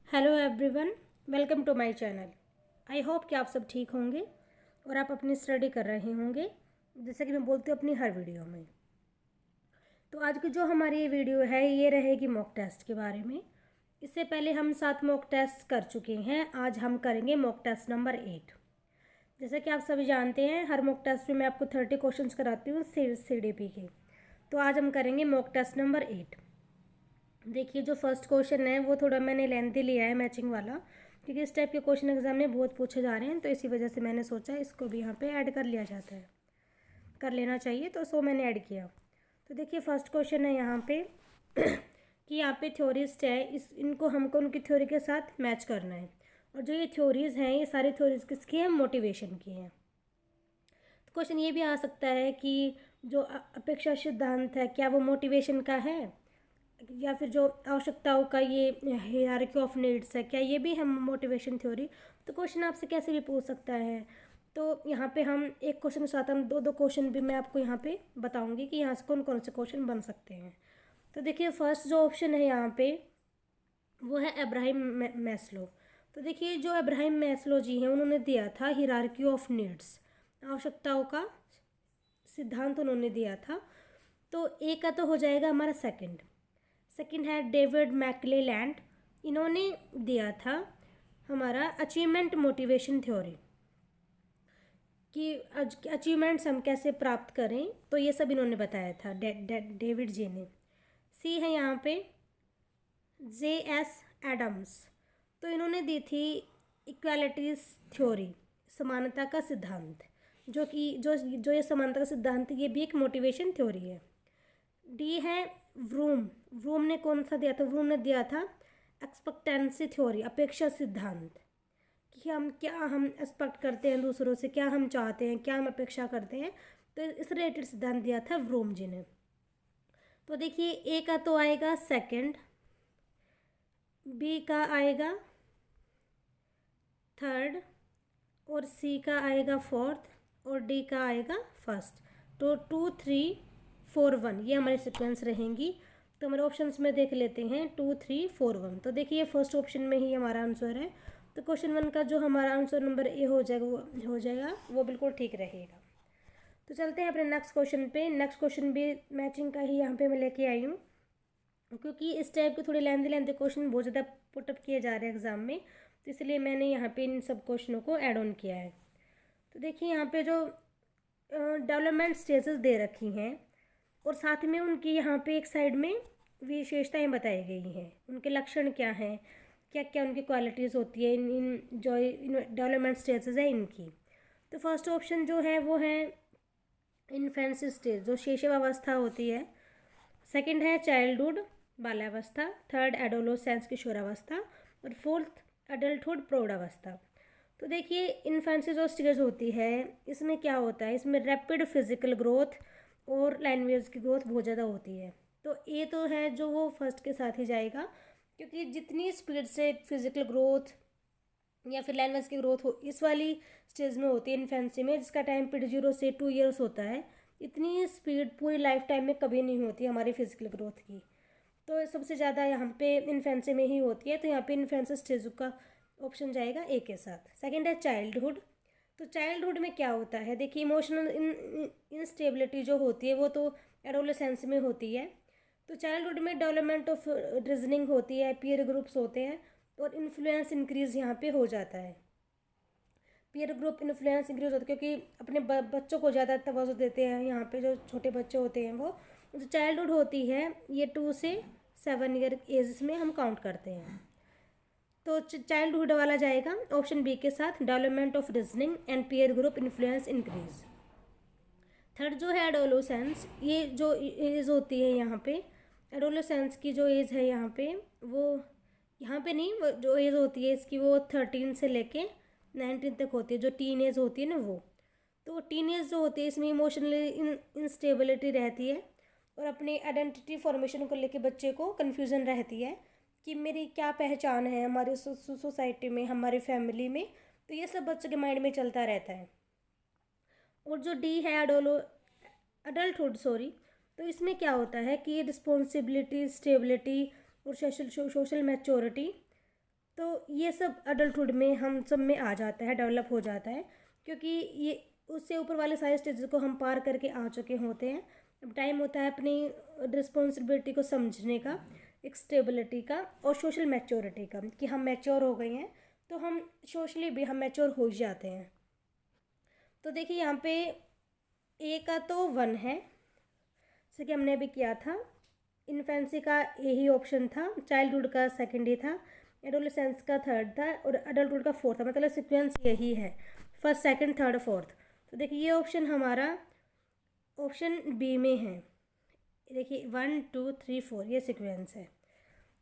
Hello everyone, welcome to my channel. I hope कि आप सब ठीक होंगे और आप अपनी स्टडी कर रहे होंगे, जैसे कि मैं बोलती हूँ अपनी हर वीडियो में। तो आज की जो हमारी ये वीडियो है ये रहेगी मॉक टेस्ट के बारे में। इससे पहले हम 7 मॉक टेस्ट कर चुके हैं, आज हम करेंगे मॉक टेस्ट नंबर 8। जैसे कि आप सभी जानते हैं, हर मॉक टेस्ट में मैं आपको 30 क्वेश्चन कराती हूँ CDP के। तो आज हम करेंगे मॉक टेस्ट नंबर 8। देखिए, जो फर्स्ट क्वेश्चन है वो थोड़ा मैंने लेंथी लिया है, मैचिंग वाला, क्योंकि इस टाइप के क्वेश्चन एग्जाम में बहुत पूछे जा रहे हैं। तो इसी वजह से मैंने सोचा इसको भी यहाँ पे ऐड कर लिया जाता है, कर लेना चाहिए, तो सो मैंने ऐड किया। तो देखिए, फर्स्ट क्वेश्चन है यहाँ पे कि यहाँ पे थ्योरिस्ट है, इनको हमको उनकी थ्योरी के साथ मैच करना है। और जो ये थ्योरीज़ हैं, ये सारी थ्योरीज किसकी हैं? मोटिवेशन की हैं। तो क्वेश्चन ये भी आ सकता है कि जो अपेक्षा सिद्धांत है, क्या वो मोटिवेशन का है? या फिर जो आवश्यकताओं का ये हायरार्की ऑफ नीड्स है, क्या ये भी है मोटिवेशन थ्योरी? तो क्वेश्चन आपसे कैसे भी पूछ सकता है। तो यहाँ पे हम एक क्वेश्चन के साथ हम दो क्वेश्चन भी मैं आपको यहाँ पे बताऊँगी कि यहाँ से कौन कौन से क्वेश्चन बन सकते हैं। तो देखिए, फर्स्ट जो ऑप्शन है यहाँ पे वो है अब्राहम मैस्लो। तो देखिए, जो अब्राहम मैस्लो जी हैं, उन्होंने दिया था हायरार्की ऑफ नीड्स, आवश्यकताओं का सिद्धांत उन्होंने दिया था। तो ए का तो हो जाएगा हमारा सेकंड है डेविड मैकलेलैंड, इन्होंने दिया था हमारा अचीवमेंट मोटिवेशन थ्योरी, कि अचीवमेंट्स हम कैसे प्राप्त करें, तो ये सब इन्होंने बताया था डेविड जी ने। सी है यहाँ पे JS एडम्स, तो इन्होंने दी थी इक्वालिटीज थ्योरी, समानता का सिद्धांत, जो कि जो ये समानता का सिद्धांत, ये भी एक मोटिवेशन थ्योरी है। डी है व्रूम ने कौन सा दिया था? व्रूम ने दिया था एक्सपेक्टेंसी थ्योरी, अपेक्षा सिद्धांत, कि हम एक्सपेक्ट करते हैं दूसरों से, क्या हम चाहते हैं, क्या हम अपेक्षा करते हैं। तो इस रिलेटेड सिद्धांत दिया था व्रूम जी ने। तो देखिए, ए का तो आएगा सेकंड, बी का आएगा थर्ड, और सी का आएगा फोर्थ, और डी का आएगा फर्स्ट। तो 2 3 4 1 ये हमारे सिक्वेंस रहेंगी। तो हमारे ऑप्शंस में देख लेते हैं 2 3 4 1। तो देखिए, फर्स्ट ऑप्शन में ही हमारा आंसर है। तो क्वेश्चन 1 का जो हमारा आंसर नंबर ए हो जाएगा, वो बिल्कुल ठीक रहेगा। तो चलते हैं अपने नेक्स्ट क्वेश्चन पे। नेक्स्ट क्वेश्चन भी मैचिंग का ही यहाँ पे मैं लेके आई हूँ, क्योंकि इस टाइप के थोड़े लेंथी क्वेश्चन बहुत ज़्यादा पुटअप किए जा रहे हैं एग्जाम में, तो इसलिए मैंने यहाँ पे इन सब क्वेश्चनों को ऐड ऑन किया है। तो देखिए, यहाँ पे जो डेवलपमेंट स्टेजेस दे रखी हैं, और साथ में उनकी यहाँ पे एक साइड में विशेषताएं बताई गई हैं, उनके लक्षण क्या हैं, क्या क्या उनकी क्वालिटीज़ होती है इन जो डेवलपमेंट स्टेजेस है इनकी। तो फर्स्ट ऑप्शन जो है वो है इन्फेंसी स्टेज, जो शैशवावस्था होती है। सेकंड है चाइल्डहुड, बाल्यावस्था। थर्ड एडोलोसेंस, किशोरावस्था। और फोर्थ अडल्टहुड, प्रौढ़ावस्था। तो देखिए, इन्फेंसी जो स्टेज होती है, इसमें क्या होता है, इसमें रैपिड फिजिकल ग्रोथ और लैंग्वेज की ग्रोथ बहुत ज़्यादा होती है। तो ये तो है जो वो फर्स्ट के साथ ही जाएगा, क्योंकि जितनी स्पीड से फिजिकल ग्रोथ या फिर लैंग्वेज की ग्रोथ हो इस वाली स्टेज में होती है इन्फेंसी में, जिसका टाइम पीरियड 0 से 2 ईयर्स होता है, इतनी स्पीड पूरी लाइफ टाइम में कभी नहीं होती हमारी फिजिकल ग्रोथ की। तो सबसे ज़्यादा यहाँ पे इन्फेंसी में ही होती है। तो यहाँ पे इन्फेंसी स्टेज का ऑप्शन जाएगा ए के साथ। सेकंड है चाइल्डहुड। तो चाइल्डहुड में क्या होता है? देखिए, इमोशनल इंस्टेबिलिटी जो होती है वो तो एडोलेसेंस में होती है। तो चाइल्डहुड में डेवलपमेंट ऑफ रीजनिंग होती है, पीयर ग्रुप्स होते हैं, और इन्फ्लुएंस इंक्रीज यहाँ पे हो जाता है। पीयर ग्रुप इन्फ्लुएंस इंक्रीज होता है, क्योंकि अपने बच्चों को ज़्यादा तवज्जो देते हैं यहाँ पे, जो छोटे बच्चे होते हैं वो। जो चाइल्डहुड होती है ये 2 से 7 ईयर एज में हम काउंट करते हैं। तो चाइल्डहुड वाला जाएगा ऑप्शन बी के साथ, development of reasoning and peer group influence increase. Third जो है एडोलोसेंस, ये जो एज होती है यहाँ पे, एडोलोसेंस की जो एज है यहाँ पे, वो यहाँ पे नहीं, वो जो एज होती है इसकी वो 13 से लेके 19 तक होती है, जो टीन एज होती है ना वो। तो टीन एज जो होती है, इसमें इमोशनली इंस्टेबिलिटी रहती है, और अपनी आइडेंटिटी फॉर्मेशन को लेके बच्चे को कन्फ्यूज़न रहती है कि मेरी क्या पहचान है हमारी सोसाइटी में, हमारी फैमिली में। तो ये सब बच्चों के माइंड में चलता रहता है। और जो डी है अडल्टहुड, सॉरी, तो इसमें क्या होता है कि रिस्पॉन्सिबिलिटी, स्टेबिलिटी और सोशल मैच्योरिटी तो ये सब अडल्टहुड में हम सब में आ जाता है, डेवलप हो जाता है, क्योंकि ये उससे ऊपर वाले सारे स्टेज को हम पार करके आ चुके होते हैं। अब टाइम होता है अपनी रिस्पॉन्सिबिलिटी को समझने का, एक स्टेबिलिटी का और सोशल मैच्योरिटी का, कि हम मैच्योर हो गए हैं तो हम सोशली भी हम मैच्योर हो ही जाते हैं। तो देखिए यहाँ पे ए का तो 1 है, जैसे कि हमने अभी किया था। इन्फेंसी का यही ऑप्शन था, चाइल्डहुड का सेकंड ही था, एडोलेसेंस का थर्ड था और अडल्टहुड का फोर्थ था। मतलब सीक्वेंस यही है, फर्स्ट सेकंड थर्ड फोर्थ। तो देखिए ये ऑप्शन हमारा ऑप्शन बी में है। देखिए 1 2 3 4 ये सीक्वेंस है।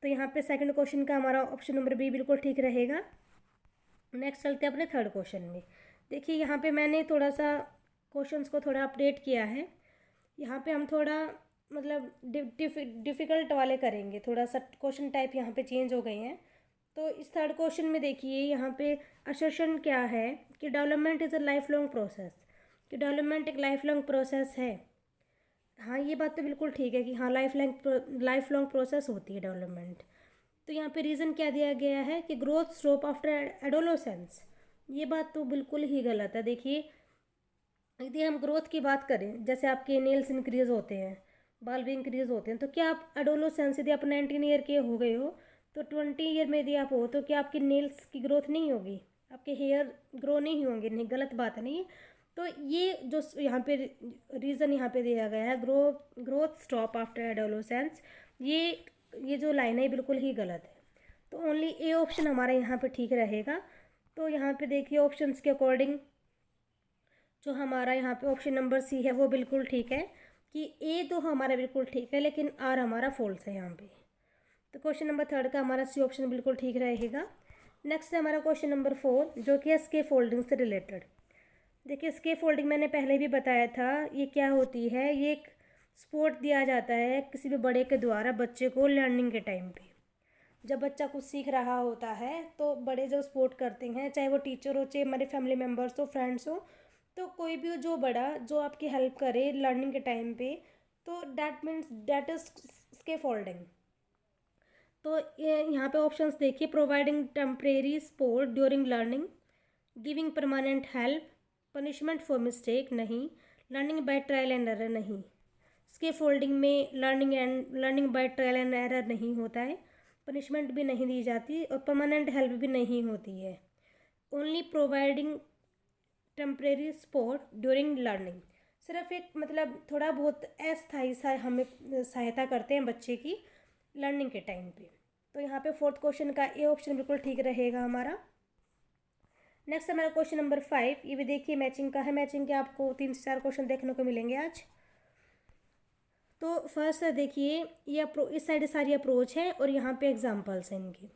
तो यहाँ पे सेकंड क्वेश्चन का हमारा ऑप्शन नंबर बी बिल्कुल ठीक रहेगा। नेक्स्ट चलते हैं अपने थर्ड क्वेश्चन में। देखिए यहाँ पे मैंने थोड़ा सा क्वेश्चंस को थोड़ा अपडेट किया है। यहाँ पे हम थोड़ा मतलब डिफ़िकल्ट वाले करेंगे, थोड़ा सा क्वेश्चन टाइप यहाँ पे चेंज हो गए हैं। तो इस थर्ड क्वेश्चन में देखिए यहाँ पे असर्शन क्या है कि development is a life long process, कि डेवलपमेंट एक लाइफ लॉन्ग प्रोसेस है। हाँ ये बात तो बिल्कुल ठीक है कि हाँ लाइफ लॉन्ग प्रोसेस होती है डेवलपमेंट। तो यहाँ पे रीज़न क्या दिया गया है कि ग्रोथ स्टॉप आफ्टर एडोलेसेंस। ये बात तो बिल्कुल ही गलत है। देखिए यदि हम ग्रोथ की बात करें, जैसे आपके नेल्स इंक्रीज़ होते हैं, बाल भी इंक्रीज़ होते हैं, तो क्या आप एडोलेसेंस यदि आप 19 ईयर के हो गए हो तो 20 ईयर में यदि आप हो तो क्या आपकी नेल्स की ग्रोथ नहीं होगी, आपके हेयर ग्रो नहीं होंगे? नहीं, गलत बात है। नहीं, तो ये जो यहाँ पे रीज़न यहाँ पे दिया गया है ग्रोथ स्टॉप आफ्टर एडोलेसेंस, ये जो लाइन है बिल्कुल ही गलत है। तो ओनली ए ऑप्शन हमारा यहाँ पे ठीक रहेगा। तो यहाँ पे देखिए ऑप्शंस के अकॉर्डिंग जो हमारा यहाँ पे ऑप्शन नंबर सी है वो बिल्कुल ठीक है, कि ए तो हमारा बिल्कुल ठीक है लेकिन आर हमारा फॉल्स है यहाँ पे। तो क्वेश्चन नंबर थर्ड का हमारा सी ऑप्शन बिल्कुल ठीक रहेगा। नेक्स्ट है हमारा क्वेश्चन नंबर 4 जो कि है स्केप फोल्डिंग से रिलेटेड। देखिए स्केप फोल्डिंग मैंने पहले भी बताया था, ये क्या होती है, ये एक सपोर्ट दिया जाता है किसी भी बड़े के द्वारा बच्चे को लर्निंग के टाइम पे। जब बच्चा कुछ सीख रहा होता है तो बड़े जब सपोर्ट करते हैं, चाहे वो टीचर हो, चाहे हमारे फैमिली मेम्बर्स हो, फ्रेंड्स हो, तो कोई भी जो बड़ा जो आपकी हेल्प करे लर्निंग के टाइम पे, तो दैट इज स्केप फोल्डिंग। तो यहाँ पे ऑप्शंस देखिए, providing temporary support during learning, giving permanent help, punishment for mistake नहीं, learning by trial and error नहीं। स्केप फोल्डिंग में learning by trial and error नहीं होता है, पनिशमेंट भी नहीं दी जाती और परमानेंट हेल्प भी नहीं होती है। Only providing temporary support during learning, सिर्फ एक मतलब थोड़ा बहुत अस्थायी हमें सहायता करते हैं बच्चे की लर्निंग के टाइम पे। तो यहाँ पे फोर्थ क्वेश्चन का ए ऑप्शन बिल्कुल ठीक रहेगा हमारा। नेक्स्ट हमारा क्वेश्चन नंबर 5, ये भी देखिए मैचिंग का है। मैचिंग के आपको 3 से 4 क्वेश्चन देखने को मिलेंगे आज। तो फर्स्ट देखिए ये इस साइड सारी अप्रोच है और यहाँ पे एग्जाम्पल्स हैं इनके।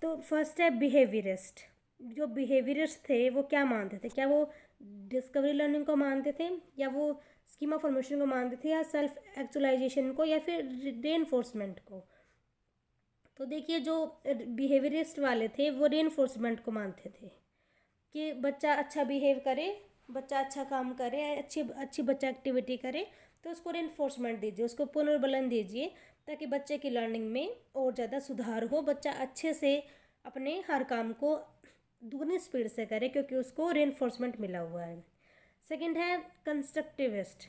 तो फर्स्ट है बिहेवियरिस्ट। जो बिहेवियरिस्ट थे वो क्या मानते थे, क्या वो डिस्कवरी लर्निंग को मानते थे, या वो स्कीमा फॉर्मेशन को मानते थे, या सेल्फ एक्चुअलाइजेशन को, या फिर रीइंफोर्समेंट को? तो देखिए जो बिहेवियरिस्ट वाले थे वो रीइंफोर्समेंट को मानते थे कि बच्चा अच्छा बिहेव करे, बच्चा अच्छा काम करे, अच्छी बच्चा एक्टिविटी करे तो उसको रीइंफोर्समेंट दीजिए, उसको पुनर्बलन दीजिए ताकि बच्चे की लर्निंग में और ज़्यादा सुधार हो, बच्चा अच्छे से अपने हर काम को दुगनी स्पीड से करे क्योंकि उसको रीइंफोर्समेंट मिला हुआ है। सेकंड है कंस्ट्रक्टिविस्ट।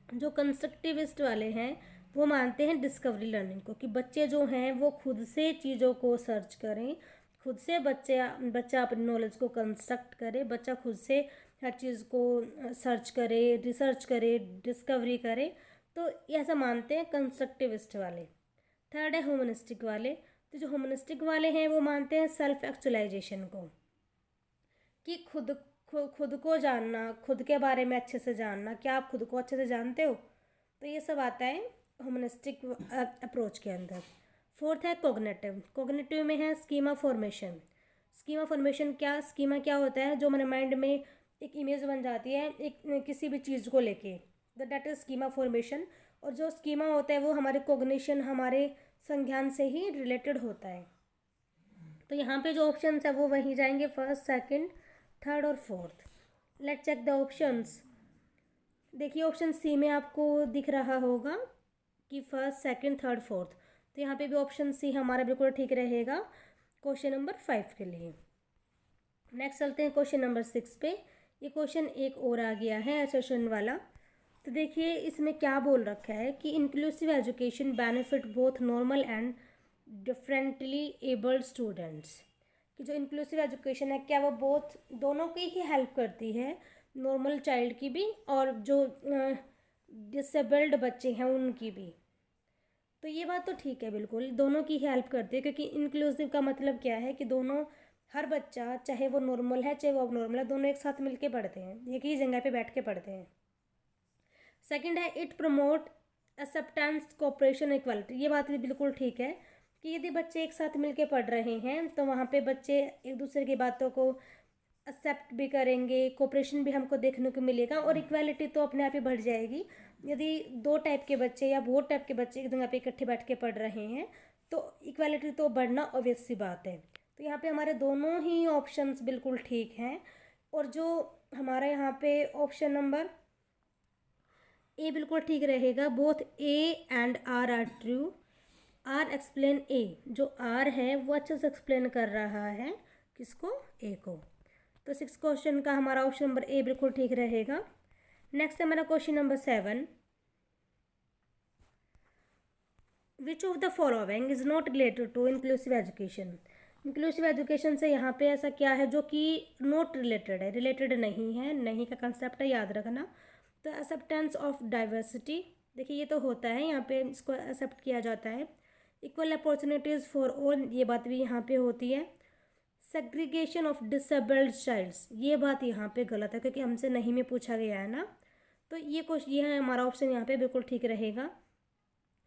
जो कंस्ट्रक्टिविस्ट वाले हैं वो मानते हैं डिस्कवरी लर्निंग को, कि बच्चे जो हैं वो खुद से चीज़ों को सर्च करें, खुद से बच्चा अपनी नॉलेज को कंस्ट्रक्ट करे, बच्चा खुद से हर चीज़ को सर्च करे, रिसर्च करे, डिस्कवरी करे। तो ऐसा मानते हैं कंस्ट्रक्टिविस्ट वाले। थर्ड है ह्यूमनिस्टिक वाले। तो जो ह्यूमनिस्टिक वाले हैं वो मानते हैं सेल्फ एक्चुअलाइजेशन को, कि खुद को जानना, खुद के बारे में अच्छे से जानना। क्या आप खुद को अच्छे से जानते हो? तो ये सब आता है ह्यूमनिस्टिक अप्रोच के अंदर। फोर्थ है कोग्निटिव। कोग्निटिव में है स्कीमा फॉर्मेशन। स्कीमा क्या होता है, जो हमारे माइंड में एक इमेज बन जाती है एक किसी भी चीज़ को लेके, दैट इज स्कीमा फॉर्मेशन। और जो स्कीमा होता है वो हमारे कोग्निशन, हमारे संज्ञान से ही रिलेटेड होता है। तो यहाँ पे जो ऑप्शन है वो वहीं जाएंगे, फर्स्ट, सेकंड, थर्ड और fourth. Let check the options. देखिए ऑप्शन सी में आपको दिख रहा होगा कि फर्स्ट, सेकंड, थर्ड, फोर्थ। तो यहाँ पे भी ऑप्शन सी हमारा बिल्कुल ठीक रहेगा। क्वेश्चन नंबर 5 के लिए। नेक्स्ट चलते हैं क्वेश्चन नंबर 6 पे। ये क्वेश्चन एक और आ गया है एसेशन वाला। तो देखिए इसमें क्या बोल रखा है कि inclusive education benefit both normal and differently abled students. कि जो इंक्लूसिव एजुकेशन है क्या वो बोथ दोनों की ही हेल्प करती है, नॉर्मल चाइल्ड की भी और जो डिसेबल्ड बच्चे हैं उनकी भी। तो ये बात तो ठीक है, बिल्कुल दोनों की हेल्प करती है, क्योंकि इंक्लूसिव का मतलब क्या है कि दोनों, हर बच्चा चाहे वो नॉर्मल है चाहे वो अब नॉर्मल है, दोनों एक साथ मिलके पढ़ते हैं, एक ही जगह पे बैठ के पढ़ते हैं। सेकंड है it promote acceptance cooperation equality. ये बात भी बिल्कुल ठीक है कि यदि बच्चे एक साथ मिलके पढ़ रहे हैं तो वहाँ पे बच्चे एक दूसरे की बातों को एक्सेप्ट भी करेंगे, कोऑपरेशन भी हमको देखने को मिलेगा और इक्वालिटी तो अपने आप ही बढ़ जाएगी। यदि दो टाइप के बच्चे या बहुत टाइप के बच्चे एक जगह पे इकट्ठे बैठ के पढ़ रहे हैं तो इक्वालिटी तो बढ़ना ऑब्वियस सी बात है। तो यहाँ पे हमारे दोनों ही ऑप्शंस बिल्कुल ठीक हैं। और जो हमारा यहाँ पे ऑप्शन नंबर ए बिल्कुल ठीक रहेगा। Both A and R true. R explain A, जो आर है वो अच्छे से एक्सप्लेन कर रहा है किसको, ए को। तो 6 क्वेश्चन का हमारा ऑप्शन नंबर ए बिल्कुल ठीक रहेगा। नेक्स्ट है हमारा question number 7। Which of the following is not related to inclusive education. Inclusive education से यहाँ पे ऐसा क्या है जो कि नॉट रिलेटेड है, रिलेटेड नहीं है, नहीं का कंसेप्ट है, याद रखना। तो एक्सेप्टेंस ऑफ डाइवर्सिटी, देखिए ये तो होता है, यहाँ पे इसको एक्सेप्ट किया जाता है। इक्वल अपॉर्चुनिटीज़ फॉर ऑल, ये बात भी यहाँ पे होती है। सेग्रीगेशन ऑफ डिसेबल्ड चाइल्ड्स, ये बात यहाँ पे गलत है क्योंकि हमसे नहीं में पूछा गया है ना। तो ये कुछ ये है हमारा ऑप्शन यहाँ पे बिल्कुल ठीक रहेगा।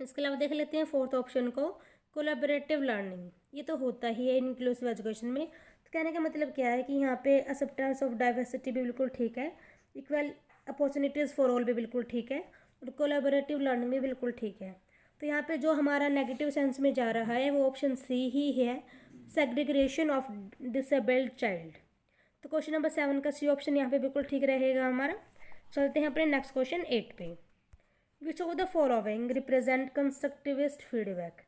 इसके अलावा देख लेते हैं 4th ऑप्शन को, कोलैबोरेटिव लर्निंग। ये तो होता ही है इंक्लूसिव एजुकेशन में। तो कहने का मतलब क्या है कि यहाँ पे एक्सेप्टेंस ऑफ डाइवर्सिटी भी बिल्कुल ठीक है, इक्वल अपॉर्चुनिटीज़ फॉर ऑल भी बिल्कुल ठीक है और कोलैबोरेटिव लर्निंग भी बिल्कुल ठीक है। तो यहाँ पे जो हमारा नेगेटिव सेंस में जा रहा है वो ऑप्शन सी ही है, सेग्रीगेशन ऑफ डिसेबल्ड चाइल्ड। तो क्वेश्चन नंबर 7 का सी ऑप्शन यहाँ पे बिल्कुल ठीक रहेगा हमारा। चलते हैं अपने नेक्स्ट क्वेश्चन 8 पे। विच of the following represent constructivist feedback.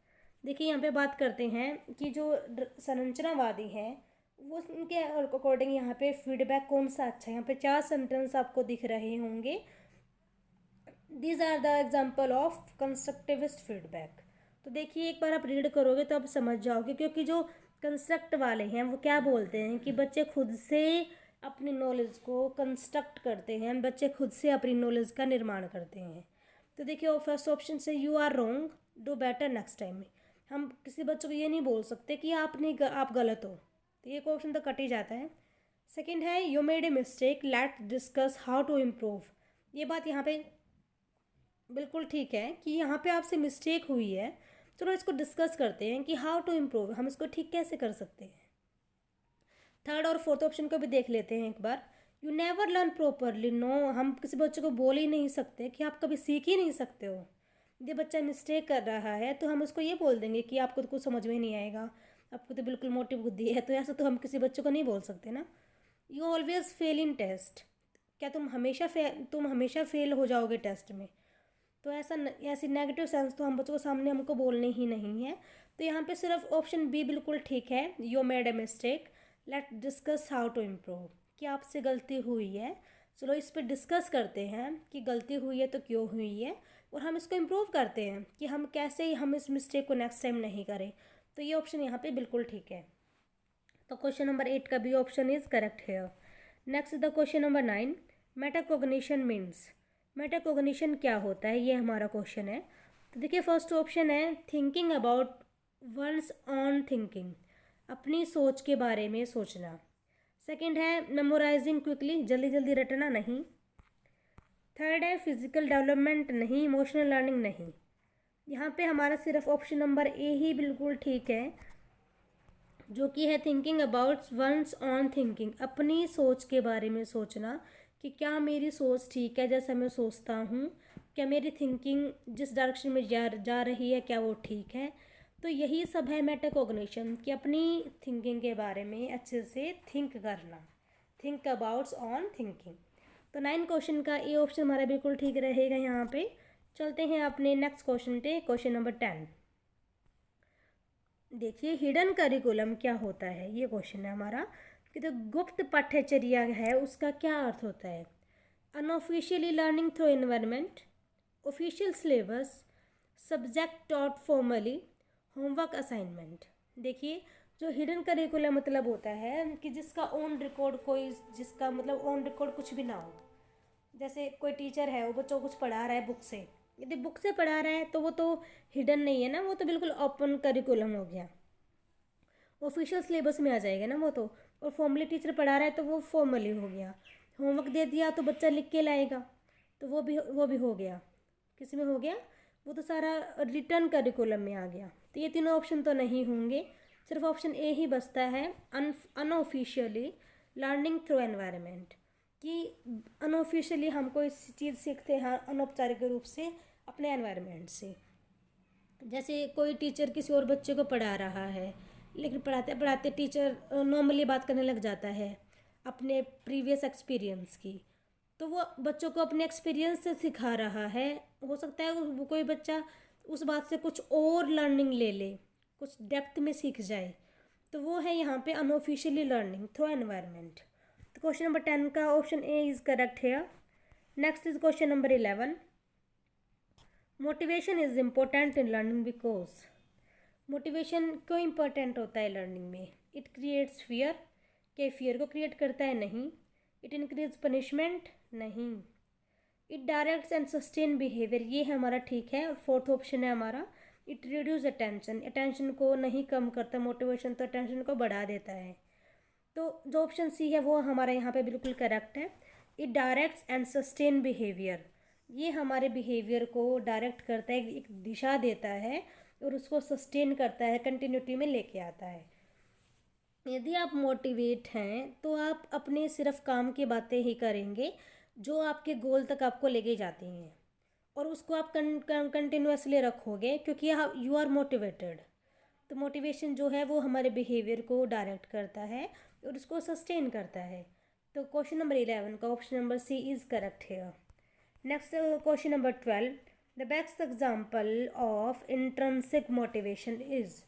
देखिए यहाँ पे बात करते हैं कि जो संरचनावादी है वो उनके अकॉर्डिंग यहाँ पे फीडबैक कौन सा अच्छा है। यहाँ पे 4 सेंटेंस आपको दिख रहे होंगे। These are the example of constructivist feedback. तो देखिए एक बार आप रीड करोगे तो आप समझ जाओगे, क्योंकि जो कंस्ट्रक्ट वाले हैं वो क्या बोलते हैं कि बच्चे खुद से अपनी नॉलेज को कंस्ट्रक्ट करते हैं, बच्चे खुद से अपनी नॉलेज का निर्माण करते हैं। तो देखिए फर्स्ट ऑप्शन से you are wrong, do better next time. हम किसी बच्चों को ये नहीं बोल सकते कि आप गलत हो, तो ये क्वेश्चन तो कट ही जाता है। सेकंड है you made a mistake, let discuss how to improve. ये बात यहाँ पे बिल्कुल ठीक है कि यहाँ पे आपसे मिस्टेक हुई है, चलो इसको डिस्कस करते हैं कि हाउ टू इम्प्रूव, हम इसको ठीक कैसे कर सकते हैं। थर्ड और फोर्थ ऑप्शन को भी देख लेते हैं एक बार। You never learn properly, no, हम किसी बच्चे को बोल ही नहीं सकते कि आप कभी सीख ही नहीं सकते हो। यदि बच्चा मिस्टेक कर रहा है तो हम उसको ये बोल देंगे कि आपको तो कुछ समझ में नहीं आएगा, आपको तो बिल्कुल मोटी बुद्धि है। तो ऐसा तो हम किसी बच्चे को नहीं बोल सकते ना। You always fail in test, क्या तुम हमेशा फेल हो जाओगे टेस्ट में। तो ऐसी नेगेटिव सेंस तो हम बच्चों को सामने हमको बोलने ही नहीं है। तो यहाँ पे सिर्फ ऑप्शन बी बिल्कुल ठीक है, you made a mistake, let discuss how to improve, कि आपसे गलती हुई है, चलो इस पर डिस्कस करते हैं कि गलती हुई है तो क्यों हुई है और हम इसको इम्प्रूव करते हैं कि हम कैसे हम इस मिस्टेक को नेक्स्ट टाइम नहीं करें। तो ये ऑप्शन यहाँ पे बिल्कुल ठीक है। तो क्वेश्चन नंबर 8 का भी ऑप्शन इज करेक्ट है। Next the question number 9, metacognition means. Metacognition क्या होता है, ये हमारा क्वेश्चन है। तो देखिए फर्स्ट ऑप्शन है thinking about one's on thinking, अपनी सोच के बारे में सोचना। सेकंड है मेमोराइजिंग क्विकली, जल्दी जल्दी रटना नहीं। थर्ड है फिजिकल डेवलपमेंट नहीं, इमोशनल लर्निंग नहीं। यहाँ पे हमारा सिर्फ ऑप्शन नंबर ए ही बिल्कुल ठीक है, जो कि है thinking about one's on thinking, अपनी सोच के बारे में सोचना कि क्या मेरी सोच ठीक है जैसा मैं सोचता हूँ, क्या मेरी थिंकिंग जिस डायरेक्शन में जा रही है क्या वो ठीक है। तो यही सब है मेटाकोग्निशन, कि अपनी थिंकिंग के बारे में अच्छे से थिंक करना, थिंक अबाउट्स ऑन थिंकिंग। तो 9 क्वेश्चन का ए ऑप्शन हमारा बिल्कुल ठीक रहेगा यहाँ पे। चलते हैं अपने नेक्स्ट क्वेश्चन पे, क्वेश्चन नंबर 10। देखिए हिडन करिकुलम क्या होता है, ये क्वेश्चन है हमारा कि जो गुप्त पाठ्यचर्या है उसका क्या अर्थ होता है। Unofficially learning through environment, official syllabus, subject taught formally, homework assignment. देखिए जो हिडन करिकुलम मतलब होता है कि जिसका ऑन रिकॉर्ड कोई, जिसका मतलब ऑन रिकॉर्ड कुछ भी ना हो। जैसे कोई टीचर है वो बच्चों को कुछ पढ़ा रहा है बुक से, यदि बुक से पढ़ा रहा है तो वो तो हिडन नहीं है ना, वो तो बिल्कुल ओपन करिकुलम हो गया, ऑफिशियल सिलेबस में आ जाएगा ना वो तो। और फॉर्मली टीचर पढ़ा रहा है तो वो फॉर्मली हो गया। होमवर्क दे दिया तो बच्चा लिख के लाएगा तो वो भी हो गया, किस में हो गया, वो तो सारा रिटर्न करिकुलम में आ गया। तो ये तीनों ऑप्शन तो नहीं होंगे, सिर्फ ऑप्शन ए ही बचता है, अनऑफिशियली लर्निंग थ्रू एनवायरनमेंट, कि अनऑफिशियली हम कोई चीज़ सीखते हैं अनौपचारिक रूप से अपने एनवायरनमेंट से। जैसे कोई टीचर किसी और बच्चे को पढ़ा रहा है, लेकिन पढ़ाते पढ़ाते टीचर नॉर्मली बात करने लग जाता है अपने प्रीवियस एक्सपीरियंस की, तो वो बच्चों को अपने एक्सपीरियंस से सिखा रहा है। हो सकता है वो कोई बच्चा उस बात से कुछ और लर्निंग ले ले, कुछ डेप्थ में सीख जाए, तो वो है यहाँ पे अनऑफिशियली लर्निंग थ्रू एनवायरनमेंट। तो क्वेश्चन नंबर 10 का ऑप्शन ए इज़ करेक्ट है। Next is question number 11। Motivation is important in learning because, motivation क्यों इम्पोर्टेंट होता है लर्निंग में। इट क्रिएट्स फियर, क्या फियर को क्रिएट करता है, नहीं। इट इंक्रीज पनिशमेंट, नहीं। It directs and sustain behaviour, ये है हमारा ठीक है। और फोर्थ ऑप्शन है हमारा, इट रिड्यूस अटेंशन, अटेंशन को नहीं कम करता, मोटिवेशन तो अटेंशन को बढ़ा देता है। तो जो ऑप्शन सी है वो हमारा यहाँ पे बिल्कुल करेक्ट है। It directs and sustain behaviour, ये हमारे बिहेवियर को डायरेक्ट करता है, एक दिशा देता है और उसको सस्टेन करता है, कंटिन्यूटी में लेके आता है। यदि आप मोटिवेट हैं तो आप अपने सिर्फ काम की बातें ही करेंगे जो आपके गोल तक आपको लेके जाती हैं, और उसको आप कंटिन्यूसली रखोगे क्योंकि यू आर मोटिवेटेड। तो मोटिवेशन जो है वो हमारे बिहेवियर को डायरेक्ट करता है और उसको सस्टेन करता है। तो क्वेश्चन नंबर 11 का option number C is correct है। Next question number 12, the best example of intrinsic motivation is,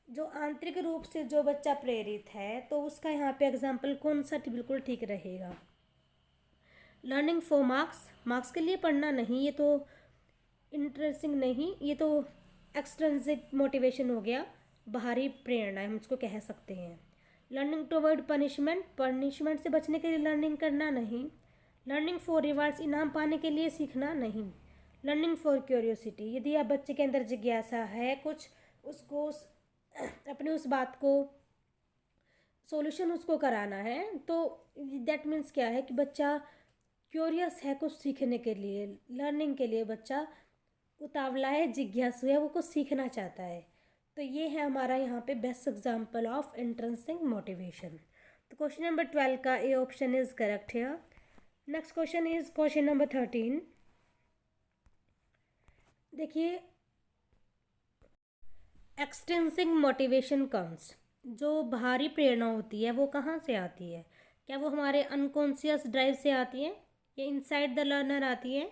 जो आंतरिक रूप से जो बच्चा प्रेरित है तो उसका यहाँ पे एग्जाम्पल कौन सा बिल्कुल ठीक रहेगा। लर्निंग फॉर मार्क्स, मार्क्स के लिए पढ़ना नहीं, ये तो इंटरेस्टिंग नहीं, ये तो एक्सट्रिंसिक मोटिवेशन हो गया, बाहरी प्रेरणा हम उसको कह सकते हैं। Learning to avoid punishment, punishment से बचने के लिए लर्निंग करना नहीं। लर्निंग फॉर रिवार्ड्स, इनाम पाने के लिए सीखना नहीं। लर्निंग फॉर क्यूरियोसिटी, यदि आप बच्चे के अंदर जिज्ञासा है कुछ, उसको अपने उस बात को सॉल्यूशन उसको कराना है, तो दैट मीन्स क्या है कि बच्चा क्यूरियस है कुछ सीखने के लिए, लर्निंग के लिए बच्चा उतावला है, जिज्ञासु है, वो कुछ सीखना चाहता है। तो ये है हमारा यहाँ पे best example of intrinsic motivation. तो क्वेश्चन नंबर 12 का ए ऑप्शन इज करेक्ट है। Next question is question number 13। देखिए एक्सट्रिंसिक मोटिवेशन कम्स, जो बाहरी प्रेरणा होती है वो कहाँ से आती है। क्या वो हमारे अनकॉन्शियस ड्राइव से आती है, या इनसाइड द लर्नर आती है,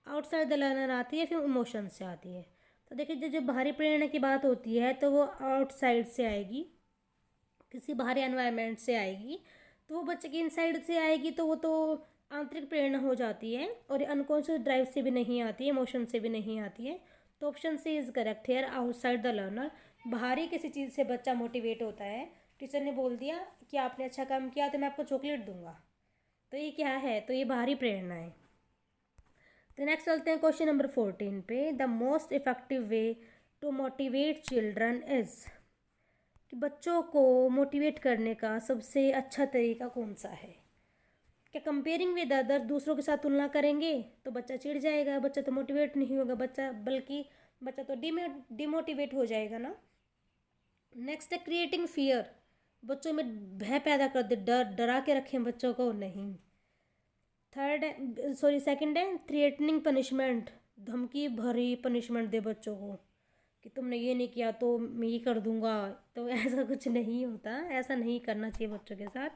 आउटसाइड द लर्नर आती है, फिर इमोशन से आती है। तो देखिए जो बाहरी प्रेरणा की बात होती है तो वो आउटसाइड से आएगी, किसी बाहरी एनवायरनमेंट से आएगी। तो वो बच्चे की इनसाइड से आएगी तो वो तो आंतरिक प्रेरणा हो जाती है, और अनकॉन्शियस ड्राइव से भी नहीं आती है, इमोशन से भी नहीं आती है। तो ऑप्शन सी इज़ करेक्ट है, आउटसाइड द लर्नर। बाहरी किसी चीज़ से बच्चा मोटिवेट होता है, टीचर ने बोल दिया कि आपने अच्छा काम किया तो मैं आपको चॉकलेट दूंगा, तो ये क्या है, तो ये बाहरी प्रेरणा है। तो नेक्स्ट चलते हैं क्वेश्चन नंबर 14 पे। The most effective way to motivate children is, कि बच्चों को मोटिवेट करने का सबसे अच्छा तरीका कौन सा है। क्या कंपेयरिंग विद अदर, दूसरों के साथ तुलना करेंगे तो बच्चा चिढ़ जाएगा, बच्चा तो मोटिवेट नहीं होगा, बल्कि बच्चा तो डिमोटिवेट हो जाएगा ना। नेक्स्ट है क्रिएटिंग फियर, बच्चों में भय पैदा कर दे, डरा के रखें बच्चों को, नहीं। सेकंड है थ्रेटनिंग पनिशमेंट, धमकी भरी पनिशमेंट दे बच्चों को कि तुमने ये नहीं किया तो मैं ये कर दूंगा। तो ऐसा कुछ नहीं होता, ऐसा नहीं करना चाहिए बच्चों के साथ।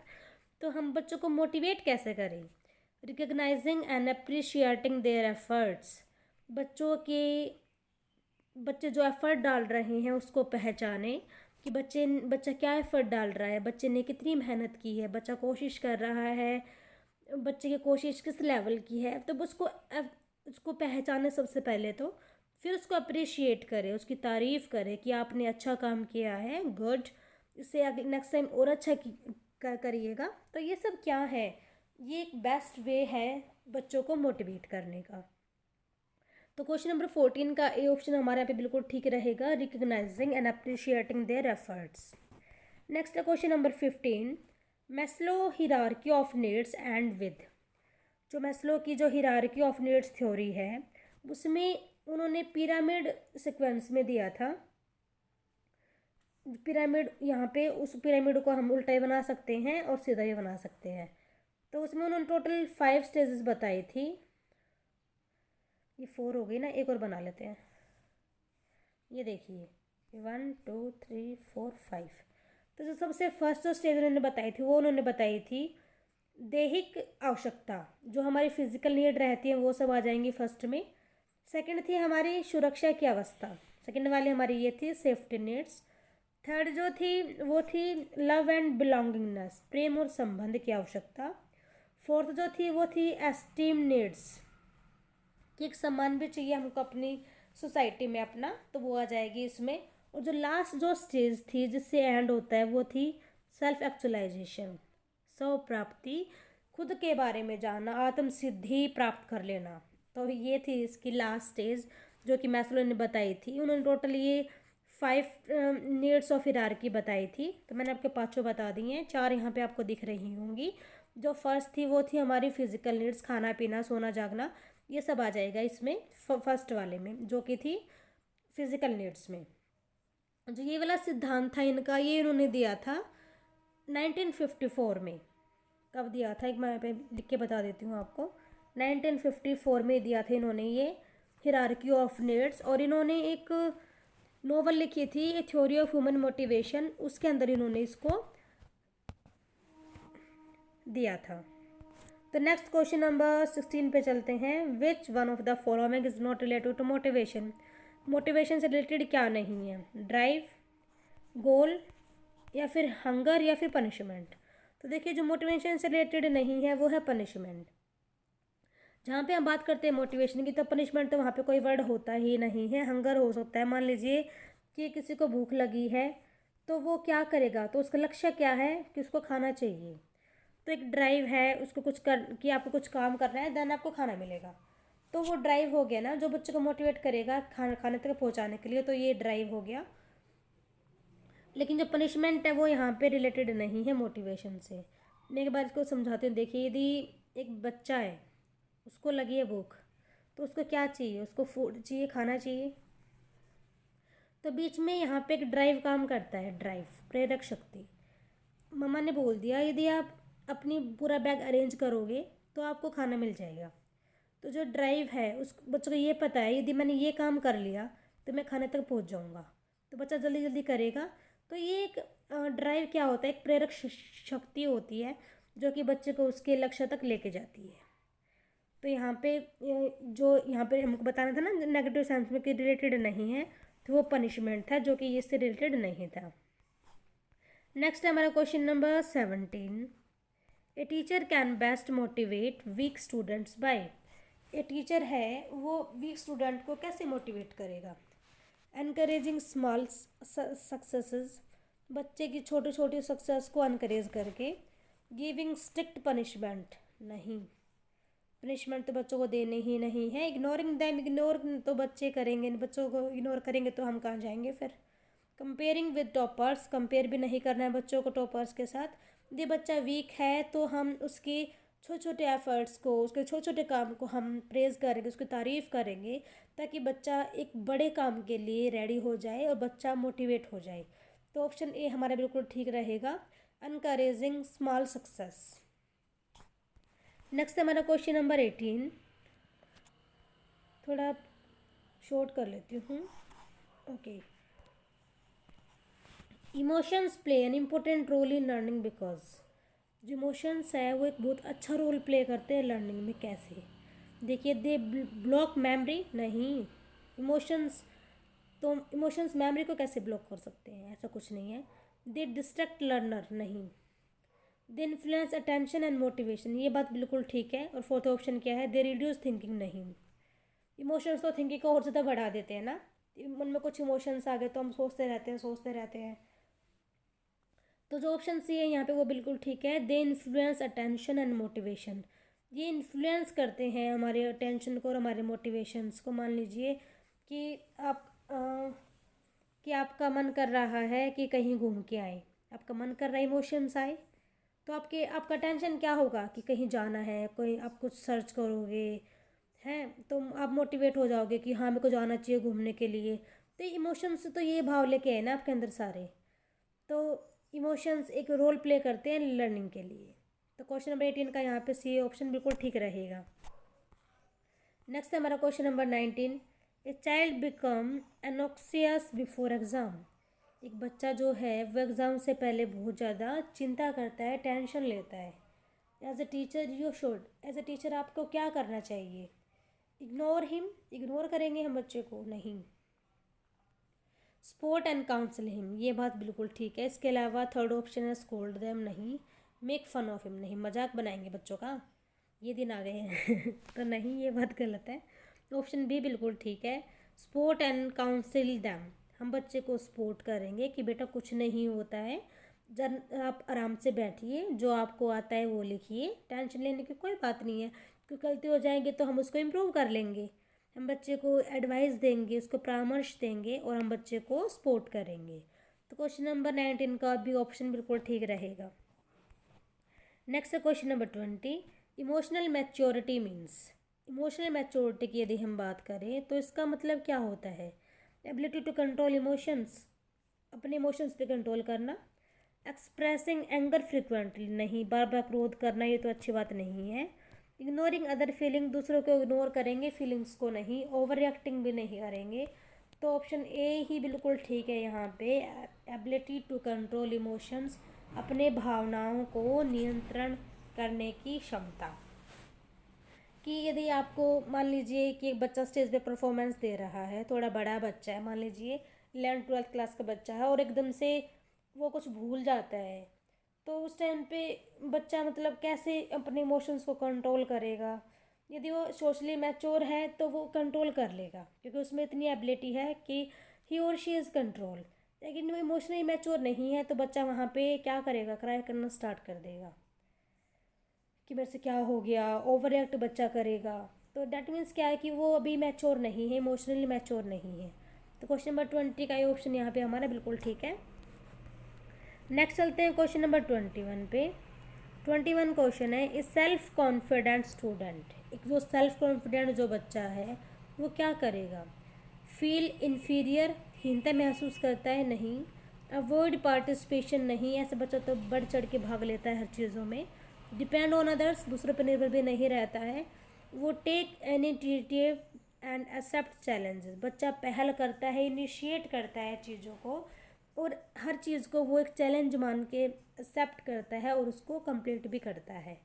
तो हम बच्चों को मोटिवेट कैसे करें। Recognising and appreciating their efforts, बच्चों के बच्चे जो एफ़र्ट डाल रहे हैं उसको पहचानें कि बच्चा क्या एफ़र्ट डाल रहा है, बच्चे ने कितनी मेहनत की है, बच्चा कोशिश कर रहा है, बच्चे की कोशिश किस लेवल की है। तो उसको पहचाने सबसे पहले तो, फिर उसको अप्रिशिएट करें, उसकी तारीफ़ करें कि आपने अच्छा काम किया है, गुड, इससे अगले नेक्स्ट टाइम और अच्छा करिएगा। तो ये सब क्या है, ये एक बेस्ट वे है बच्चों को मोटिवेट करने का। तो क्वेश्चन नंबर 14 का ए ऑप्शन हमारे यहाँ पे बिल्कुल ठीक रहेगा, recognising and appreciating their efforts. Next है question number 15, Maslow hierarchy of needs and with. जो मैस्लो की जो हिरार्की ऑफ नीड्स थ्योरी है उसमें उन्होंने पिरामिड सीक्वेंस में दिया था। पिरामिड यहाँ पे उस पिरामिड को हम उल्टा ही बना सकते हैं और सीधा ही बना सकते हैं। तो उसमें उन्होंने टोटल 5 स्टेजेस बताई थी। ये 4 हो गई ना, एक और बना लेते हैं। ये देखिए 1 2 3 4 5। तो जो सबसे फर्स्ट जो स्टेज उन्होंने बताई थी वो उन्होंने बताई थी दैहिक आवश्यकता, जो हमारी फिजिकल नीड रहती है वो सब आ जाएंगी फर्स्ट में। सेकंड थी हमारी सुरक्षा की अवस्था, सेकंड वाली हमारी ये थी सेफ्टी नीड्स। थर्ड जो थी वो थी लव एंड बिलोंगिंगनेस, प्रेम और संबंध की आवश्यकता। फोर्थ जो थी वो थी एस्टीम नीड्स, कि एक सम्मान भी चाहिए हमको अपनी सोसाइटी में अपना, तो वो आ जाएगी इसमें। और जो लास्ट जो स्टेज थी जिससे एंड होता है वो थी सेल्फ एक्चुअलाइजेशन, स्व प्राप्ति, खुद के बारे में जानना, आत्म सिद्धि प्राप्त कर लेना। तो ये थी इसकी लास्ट स्टेज जो कि मैस्लो ने बताई थी। उन्होंने टोटल ये 5 नीड्स ऑफ हिरार्की बताई थी। तो मैंने आपके 5 बता दी हैं, 4 यहाँ पे आपको दिख रही होंगी। जो फर्स्ट थी वो थी हमारी फिजिकल नीड्स, खाना पीना सोना जागना, ये सब आ जाएगा इसमें फर्स्ट वाले में जो कि थी फिजिकल नीड्स में। जो ये वाला सिद्धांत था इनका, ये इन्होंने दिया था 1954 में। कब दिया था, एक मैं यहाँ पे लिख के बता देती हूँ आपको। 1954 में दिया था इन्होंने ये हिरार्की ऑफ नीड्स। और इन्होंने एक नोवेल लिखी थी ए थ्योरी ऑफ ह्यूमन मोटिवेशन, उसके अंदर इन्होंने इसको दिया था। तो नेक्स्ट क्वेश्चन नंबर 16 पे चलते हैं। Which one of the following is not related to motivation. Motivation से रिलेटेड क्या नहीं है, ड्राइव, गोल, या फिर हंगर, या फिर पनिशमेंट। तो देखिए जो मोटिवेशन से रिलेटेड नहीं है वो है पनिशमेंट। जहाँ पे हम बात करते हैं मोटिवेशन की तो पनिशमेंट तो वहाँ पे कोई वर्ड होता ही नहीं है। हंगर हो सकता है, मान लीजिए कि किसी को भूख लगी है तो वो क्या करेगा, तो उसका लक्ष्य क्या है कि उसको खाना चाहिए। तो एक ड्राइव है उसको कुछ कर कि आपको कुछ काम करना है, देन आपको खाना मिलेगा, तो वो ड्राइव हो गया ना, जो बच्चे को मोटिवेट करेगा खाने तक पहुँचाने के लिए, तो ये ड्राइव हो गया। लेकिन जो पनिशमेंट है वो यहाँ पे रिलेटेड नहीं है मोटिवेशन से। मैं एक बार इसको समझाती हूँ। देखिए यदि एक बच्चा है, उसको लगी है भूख, तो उसको क्या चाहिए, उसको फूड चाहिए, खाना चाहिए। तो बीच में यहाँ पे एक ड्राइव काम करता है, ड्राइव, प्रेरक शक्ति। मम्मा ने बोल दिया यदि आप अपनी पूरा बैग अरेंज करोगे तो आपको खाना मिल जाएगा। तो जो ड्राइव है उस बच्चे को ये पता है यदि मैंने ये काम कर लिया तो मैं खाने तक पहुँच जाऊँगा, तो बच्चा जल्दी जल्दी करेगा। तो ये एक ड्राइव क्या होता है, एक प्रेरक शक्ति होती है जो कि बच्चे को उसके लक्ष्य तक लेके जाती है। तो यहाँ पे जो यहाँ पे हमको बताना था ना नेगेटिव सेंस में कि रिलेटेड नहीं है, तो वो पनिशमेंट था जो कि इससे रिलेटेड नहीं था। नेक्स्ट है हमारा question number 17। A teacher can best motivate weak students by. A teacher है वो वीक स्टूडेंट को कैसे मोटिवेट करेगा, एनकरेजिंग स्मॉल सक्सेसेस, बच्चे की छोटी छोटी सक्सेस को एनकरेज करके। गिविंग स्ट्रिक्ट पनिशमेंट, नहीं, पनिशमेंट तो बच्चों को देने ही नहीं है। इग्नोरिंग दैम, इग्नोर तो बच्चे करेंगे, बच्चों को इग्नोर करेंगे तो हम कहाँ जाएंगे फिर। कंपेयरिंग विद टॉपर्स, कंपेयर भी नहीं करना है बच्चों को टॉपर्स के साथ। यदि बच्चा वीक है तो हम उसके छोटे छोटे एफर्ट्स को, उसके छोटे छोटे काम को हम प्रेज़ करेंगे, उसकी तारीफ़ करेंगे, ताकि बच्चा एक बड़े काम के लिए रेडी हो जाए और बच्चा मोटिवेट हो जाए। तो ऑप्शन ए हमारा बिल्कुल ठीक रहेगा, एनकरेजिंग स्मॉल सक्सेस। नेक्स्ट हमारा क्वेश्चन नंबर 18, थोड़ा शॉर्ट कर लेती हूँ। Okay, emotions play an important role in learning because. जो इमोशंस है वो एक बहुत अच्छा रोल प्ले करते हैं लर्निंग में। कैसे, देखिए दे ब्लॉक मेमोरी, नहीं, इमोशंस तो इमोशंस मेमोरी को कैसे ब्लॉक कर सकते हैं, ऐसा कुछ नहीं है। दे डिस्ट्रैक्ट लर्नर, नहीं। They influence attention and motivation, ये बात बिल्कुल ठीक है। और फोर्थ ऑप्शन क्या है, दे रिड्यूस थिंकिंग, नहीं। इमोशंस तो थिंकिंग को और ज़्यादा बढ़ा देते हैं ना, मन में कुछ इमोशंस आ गए तो हम सोचते रहते हैं। तो जो ऑप्शन सी है यहाँ पे वो बिल्कुल ठीक है। They influence attention and motivation, ये इन्फ्लुएंस करते हैं हमारे अटेंशन को और हमारे मोटिवेशंस को। मान लीजिए कि कि आपका मन कर रहा है कि कहीं घूम के आए, आपका मन कर रहा है, इमोशंस आए, तो आपका टेंशन क्या होगा कि कहीं जाना है, कोई आप कुछ सर्च करोगे, हैं, तो आप मोटिवेट हो जाओगे कि हाँ मेरे को जाना चाहिए घूमने के लिए। तो इमोशंस तो ये भाव लेके है ना आपके अंदर सारे। तो इमोशंस एक रोल प्ले करते हैं लर्निंग के लिए। तो क्वेश्चन नंबर 18 का यहाँ पे सी ऑप्शन बिल्कुल ठीक रहेगा। नेक्स्ट है हमारा question number 19। A child become anxious before exam, एक बच्चा जो है वो एग्ज़ाम से पहले बहुत ज़्यादा चिंता करता है, टेंशन लेता है। As a teacher you should, as a teacher आपको क्या करना चाहिए, इग्नोर हिम, इग्नोर करेंगे हम बच्चे को, नहीं। सपोर्ट एंड काउंसिल हिम, ये बात बिल्कुल ठीक है। इसके अलावा थर्ड ऑप्शन है स्कोल्ड देम, नहीं। मेक फन ऑफ हिम, नहीं, मजाक बनाएंगे बच्चों का, ये दिन आ गए हैं तो नहीं, ये बात गलत है। ऑप्शन बी बिल्कुल ठीक है, सपोर्ट एंड काउंसिल दैम, हम बच्चे को सपोर्ट करेंगे कि बेटा कुछ नहीं होता है, जब आप आराम से बैठिए, जो आपको आता है वो लिखिए, टेंशन लेने की कोई बात नहीं है, क्योंकि गलती हो जाएंगे तो हम उसको इम्प्रूव कर लेंगे। हम बच्चे को एडवाइस देंगे, उसको परामर्श देंगे और हम बच्चे को सपोर्ट करेंगे। तो क्वेश्चन नंबर 19 का भी ऑप्शन बिल्कुल ठीक रहेगा। नेक्स्ट है question number 20। Emotional maturity means, emotional maturity की यदि हम बात करें तो इसका मतलब क्या होता है, एबिलिटी टू कंट्रोल इमोशंस, अपने इमोशंस पे कंट्रोल करना। एक्सप्रेसिंग एंगर फ्रिक्वेंटली, नहीं, बार बार क्रोध करना, ये तो अच्छी बात नहीं है। इग्नोरिंग अदर फीलिंग, दूसरों को इग्नोर करेंगे फीलिंग्स को, नहीं। ओवर रिएक्टिंग भी नहीं करेंगे। तो ऑप्शन ए ही बिल्कुल ठीक है यहाँ पे, एबिलिटी टू कंट्रोल इमोशंस, अपने भावनाओं को नियंत्रण करने की क्षमता। कि यदि आपको मान लीजिए कि एक बच्चा स्टेज पे परफॉर्मेंस दे रहा है, थोड़ा बड़ा बच्चा है, मान लीजिए 11th-12th क्लास का बच्चा है, और एकदम से वो कुछ भूल जाता है, तो उस टाइम पे बच्चा मतलब कैसे अपने इमोशंस को कंट्रोल करेगा। यदि वो सोशली मैच्योर है तो वो कंट्रोल कर लेगा, क्योंकि उसमें इतनी एबिलिटी है कि ही और शी इज़ कंट्रोल। लेकिन वो इमोशनली मैच्योर नहीं है तो बच्चा वहाँ पे क्या करेगा, क्राई करना स्टार्ट कर देगा कि मेरे से क्या हो गया, ओवर रिएक्ट बच्चा करेगा। तो डैट मीन्स क्या है कि वो अभी मैच्योर नहीं है, इमोशनली मैच्योर नहीं है। तो क्वेश्चन नंबर 20 का ये ऑप्शन यहाँ पे हमारा बिल्कुल ठीक है। नेक्स्ट चलते हैं क्वेश्चन नंबर 21 पे। 21 क्वेश्चन है, ए सेल्फ कॉन्फिडेंट स्टूडेंट, एक जो सेल्फ कॉन्फिडेंट जो बच्चा है वो क्या करेगा, फील इन्फीरियर, हीनता महसूस करता है, नहीं। अवॉइड पार्टिसिपेशन, नहीं, ऐसे बच्चा तो बढ़ चढ़ के भाग लेता है हर चीज़ों में। डिपेंड ऑन अदर्स, दूसरों पर निर्भर भी नहीं रहता है। वो take initiative and accept challenges, बच्चा पहल करता है, इनिशिएट करता है चीज़ों को, और हर चीज़ को वो एक चैलेंज मान के एक्सेप्ट करता है और उसको कंप्लीट भी करता है।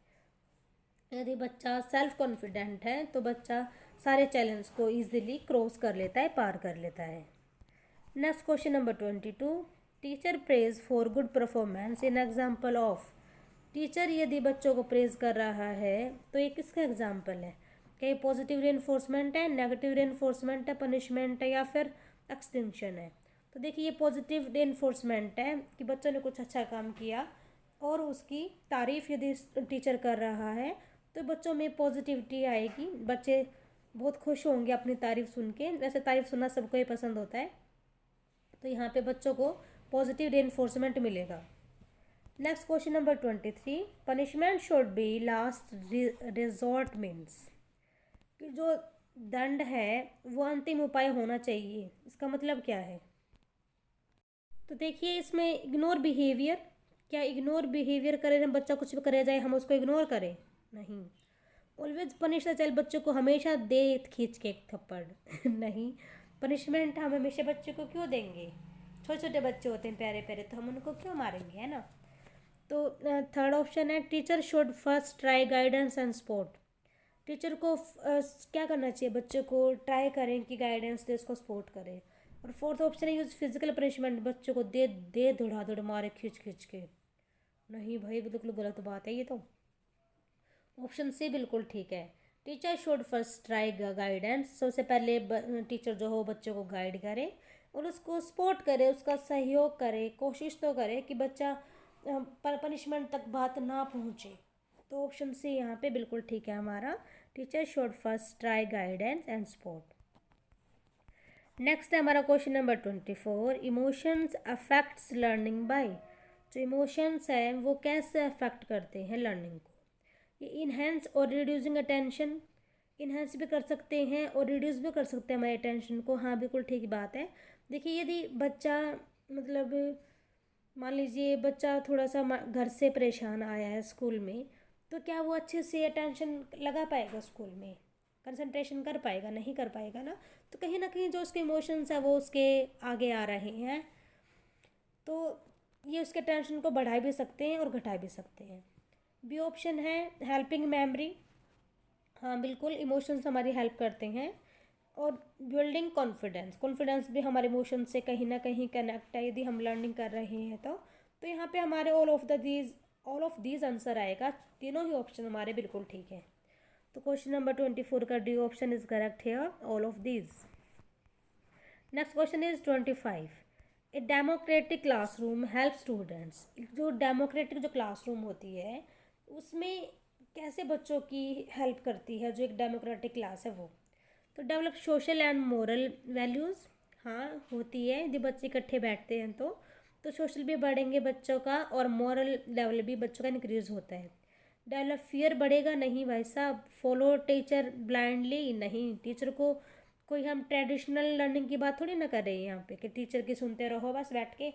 यदि बच्चा सेल्फ कॉन्फिडेंट है तो बच्चा सारे चैलेंज को इजीली क्रॉस कर लेता है, पार कर लेता है। Next question number 22। Teacher praise for good performance in example of, teacher यदि बच्चों को प्रेज कर रहा है तो ये किसका एग्जाम्पल है, क्या ये पॉजिटिव रेनफोर्समेंट है, नेगेटिव रेनफोर्समेंट है, पनिशमेंट है, या फिर एक्सटिंक्शन है। तो देखिए ये पॉजिटिव रेनफोर्समेंट है कि बच्चों ने कुछ अच्छा काम किया और उसकी तारीफ़ यदि टीचर कर रहा है तो बच्चों में पॉजिटिविटी आएगी, बच्चे बहुत खुश होंगे अपनी तारीफ़ सुन के। वैसे तारीफ़ सुनना सबको ही पसंद होता है, तो यहाँ पे बच्चों को पॉजिटिव रेनफोर्समेंट मिलेगा। Next question number 23। Punishment should be last resort means, कि जो दंड है वो अंतिम उपाय होना चाहिए, इसका मतलब क्या है। तो देखिए इसमें इग्नोर बिहेवियर, क्या इग्नोर बिहेवियर करें हम, बच्चा कुछ भी करे जाए हम उसको इग्नोर करें, नहीं। ऑलवेज पनिश द चाइल्ड, बच्चों को हमेशा दे खींच के एक थप्पड़ नहीं। पनिशमेंट हम हमेशा बच्चे को क्यों देंगे, छोटे छोटे बच्चे होते हैं प्यारे प्यारे, तो हम उनको क्यों मारेंगे, है ना। तो थर्ड ऑप्शन है, teacher should first try guidance and support, teacher को क्या करना चाहिए, बच्चे को ट्राई करें कि गाइडेंस दे, उसको सपोर्ट करें। और फोर्थ ऑप्शन है यूज़ फिजिकल पनिशमेंट, बच्चों को दे दे दौड़ मारे खींच खींच के। नहीं भाई, बिल्कुल गलत बात है ये तो। ऑप्शन सी बिल्कुल ठीक है। Teacher should first try guidance, सबसे पहले टीचर जो हो बच्चों को गाइड करे और उसको सपोर्ट करे, उसका सहयोग करे, कोशिश तो करे कि बच्चा पनिशमेंट तक बात ना पहुँचे। तो ऑप्शन सी यहाँ पे बिल्कुल ठीक है हमारा। Teacher should first try guidance and support. Next है हमारा question number 24, emotions affects learning by. जो इमोशंस हैं वो कैसे अफेक्ट करते हैं लर्निंग को। ये इन्हेंस और रिड्यूसिंग अटेंशन, इन्हेंस भी कर सकते हैं और रिड्यूस भी कर सकते हैं हमारे अटेंशन को। हाँ बिल्कुल ठीक बात है। देखिए यदि बच्चा मतलब मान लीजिए बच्चा थोड़ा सा घर से परेशान आया है स्कूल में, तो क्या वो अच्छे से अटेंशन लगा पाएगा स्कूल में, कंसंट्रेशन कर पाएगा? नहीं कर पाएगा ना। तो कहीं ना कहीं जो उसके इमोशंस है वो उसके आगे आ रहे हैं, तो ये उसके टेंशन को बढ़ा भी सकते हैं और घटा भी सकते हैं। बी ऑप्शन है हेल्पिंग मेमोरी। हाँ बिल्कुल, इमोशंस हमारी हेल्प करते हैं। और बिल्डिंग कॉन्फिडेंस, कॉन्फिडेंस भी हमारे इमोशन से कहीं ना कहीं कनेक्ट है यदि हम लर्निंग कर रहे हैं तो यहाँ पे हमारे ऑल ऑफ दीज आंसर आएगा। तीनों ही ऑप्शन हमारे बिल्कुल ठीक है। तो क्वेश्चन नंबर 24 का डी ऑप्शन इज करेक्ट है, all of these. Next question is 25, a democratic classroom help students. जो डेमोक्रेटिक जो क्लासरूम होती है उसमें कैसे बच्चों की हेल्प करती है, जो एक डेमोक्रेटिक क्लास है वो। तो develop social and moral values, हाँ होती है। यदि बच्चे इकट्ठे बैठते हैं तो सोशल भी बढ़ेंगे बच्चों का और मोरल लेवल भी बच्चों का इंक्रीज होता है। डेवलप फियर बढ़ेगा, नहीं भाई साहब। फॉलो टीचर ब्लाइंडली, नहीं। टीचर को कोई हम ट्रेडिशनल लर्निंग की बात थोड़ी ना कर रहे हैं यहाँ पे कि टीचर की सुनते रहो बस बैठ के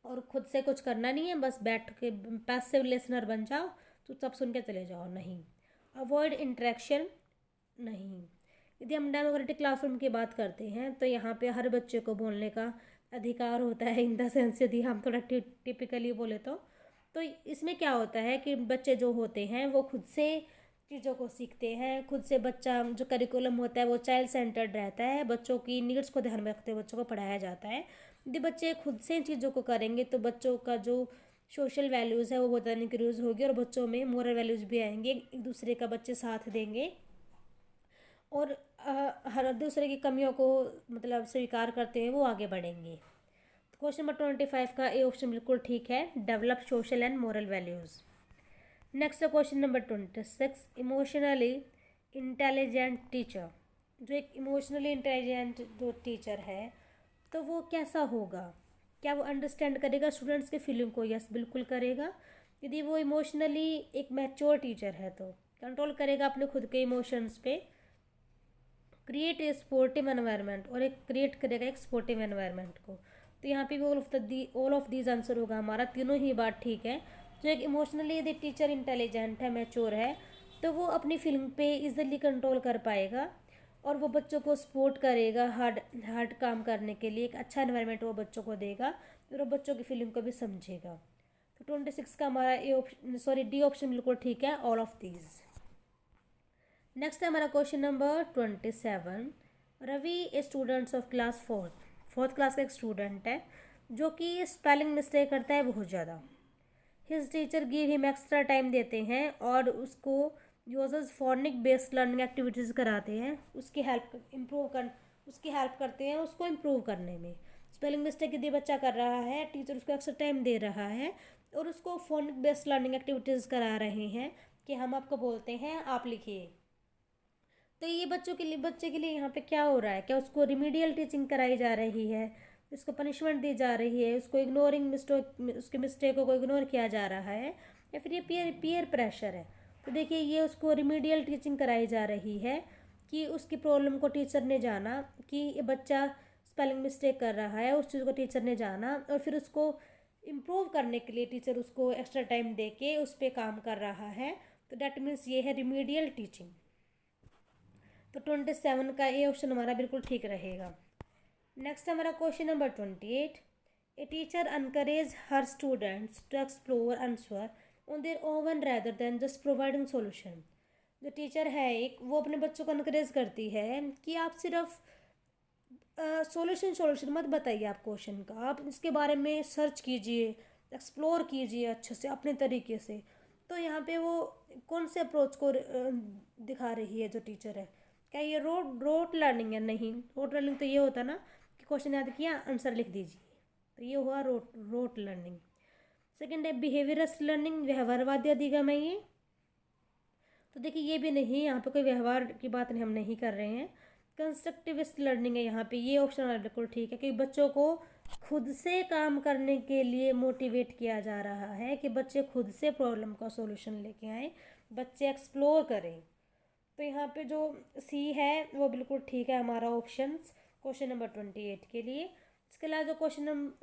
और खुद से कुछ करना नहीं है, बस बैठ के पैसिव लिसनर बन जाओ, तो सब सुन के चले जाओ, नहीं। अवॉइड इंटरेक्शन, नहीं। यदि हम डेमोक्रेटिक क्लासरूम की बात करते हैं तो यहाँ पे हर बच्चे को बोलने का अधिकार होता है, इन द सेंस यदि हम थोड़ा टिपिकली बोले तो इसमें क्या होता है कि बच्चे जो होते हैं वो खुद से चीज़ों को सीखते हैं, खुद से। बच्चा जो करिकुलम होता है वो चाइल्ड सेंटर्ड रहता है, बच्चों की नीड्स को ध्यान में रखते हुए बच्चों को पढ़ाया जाता है। यदि बच्चे खुद से इन चीज़ों को करेंगे तो बच्चों का जो सोशल वैल्यूज़ है वो बहुत ज़्यादा इंक्रीज होगी और बच्चों में मोरल वैल्यूज़ भी आएंगे, एक दूसरे का बच्चे साथ देंगे और हर दूसरे की कमियों को मतलब स्वीकार करते हुए वो आगे बढ़ेंगे। तो क्वेश्चन नंबर 25 का ए ऑप्शन बिल्कुल ठीक है, develop social and moral values. Next है question number 26, emotionally intelligent teacher. जो एक इमोशनली इंटेलिजेंट जो टीचर है तो वो कैसा होगा? क्या वो अंडरस्टैंड करेगा स्टूडेंट्स के फीलिंग को? यस बिल्कुल करेगा। यदि वो इमोशनली एक मैच्योर टीचर है तो कंट्रोल करेगा अपने खुद के इमोशंस पे। क्रिएट ए स्पोर्टिव एनवायरनमेंट, और एक क्रिएट करेगा एक स्पोर्टिव एनवायरनमेंट को। तो यहाँ पे भी ऑल ऑफ दीज आंसर होगा हमारा, तीनों ही बात ठीक है। जो एक इमोशनली यदि टीचर इंटेलिजेंट है, मैच्योर है, तो वो अपनी फीलिंग पे इजीली कंट्रोल कर पाएगा और वो बच्चों को सपोर्ट करेगा हार्ड हार्ड काम करने के लिए। एक अच्छा एनवायरनमेंट वो बच्चों को देगा और वो बच्चों की फीलिंग को भी समझेगा। तो 26 का हमारा डी ऑप्शन बिल्कुल ठीक है, ऑल ऑफ दीज। नेक्स्ट है हमारा question number 27, Ravi a students of class fourth class का एक स्टूडेंट है जो कि स्पेलिंग मिस्टेक करता है बहुत ज़्यादा। His teacher give him extra time देते हैं और उसको users phonic based learning activities कराते हैं, उसकी हेल्प करते हैं उसको इम्प्रूव करने में। स्पेलिंग मिस्टेक यदि बच्चा कर रहा है, टीचर उसको एक्स्ट्रा टाइम दे रहा है और उसको फोनिक बेस्ड लर्निंग एक्टिविटीज़ करा रहे हैं कि हम आपको बोलते हैं आप लिखिए। तो ये बच्चे के लिए यहाँ पे क्या हो रहा है? क्या उसको रिमीडियल टीचिंग कराई जा रही है, उसको पनिशमेंट दी जा रही है, उसको उसके मिस्टेकों को इग्नोर किया जा रहा है, या फिर ये पीयर प्रेशर है? तो देखिए ये उसको रिमीडियल टीचिंग कराई जा रही है कि उसकी प्रॉब्लम को टीचर ने जाना कि ये बच्चा स्पेलिंग मिस्टेक कर रहा है, उस चीज़ को टीचर ने जाना और फिर उसको इम्प्रूव करने के लिए टीचर उसको एक्स्ट्रा टाइम दे के उस पर काम कर रहा है। तो डैट मीन्स ये है रिमीडियल टीचिंग। तो 27 का ए ऑप्शन हमारा बिल्कुल ठीक रहेगा। नेक्स्ट हमारा question number 28, a teacher encourage her students to explore answer on their own rather than just providing solution. जो टीचर है एक, वो अपने बच्चों को अनकरेज करती है कि आप सिर्फ सॉल्यूशन मत बताइए आप क्वेश्चन का, आप इसके बारे में सर्च कीजिए, एक्सप्लोर कीजिए अच्छे से अपने तरीके से। तो यहाँ पे वो कौन से अप्रोच को दिखा रही है जो टीचर है, क्या ये रोट लर्निंग है? नहीं, रोट लर्निंग तो ये होता ना कि क्वेश्चन याद किया आंसर लिख दीजिए, तो ये हुआ रोट लर्निंग। सेकेंड है बिहेवियरस लर्निंग, व्यवहारवादी अधिगम है ये। तो देखिए ये भी नहीं, यहाँ पे कोई व्यवहार की बात नहीं हम नहीं कर रहे हैं। कंस्ट्रक्टिविस्ट लर्निंग है यहाँ पे, ये ऑप्शन बिल्कुल ठीक है कि बच्चों को खुद से काम करने के लिए मोटिवेट किया जा रहा है, कि बच्चे खुद से प्रॉब्लम का सॉल्यूशन लेके आए, बच्चे एक्सप्लोर करें। तो यहाँ पे जो सी है वो बिल्कुल ठीक है हमारा ऑप्शन क्वेश्चन नंबर 28 के लिए। इसके अलावा जो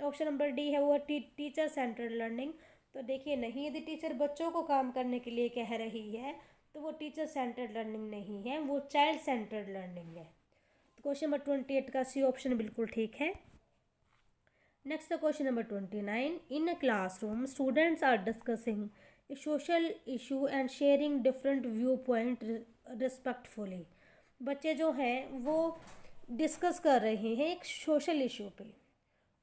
ऑप्शन नंबर डी है वो है टीचर सेंटर्ड लर्निंग। तो देखिए नहीं, यदि टीचर बच्चों को काम करने के लिए कह रही है तो वो टीचर सेंटर्ड लर्निंग नहीं है, वो चाइल्ड सेंटर्ड लर्निंग है। तो क्वेश्चन नंबर 28 का सी ऑप्शन बिल्कुल ठीक है। नेक्स्ट है question number 29। In a classroom students are discussing a social issue and sharing different view point respectfully. बच्चे जो हैं वो डिस्कस कर रहे हैं एक सोशल इशू पे,